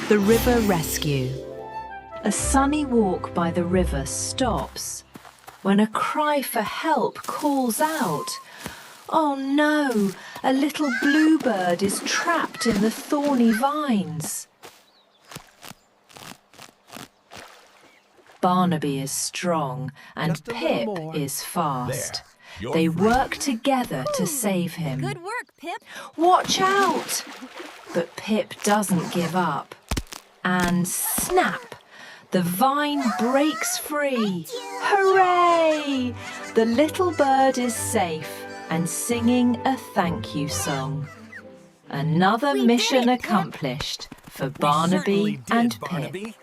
The River Rescue. A sunny walk by the river stops when a cry for help calls out. Oh no, a little bluebird is trapped in the thorny vines. Barnaby is strong and Just a little Pip more. is fast. There. You're They free. work together to save him. Good work, Pip. Watch out! But Pip doesn't give up. And snap! The vine breaks free. Hooray! The little bird is safe and singing a thank you song. Another We did mission it, Pip. accomplished for We Barnaby certainly did, and Barnaby. Pip.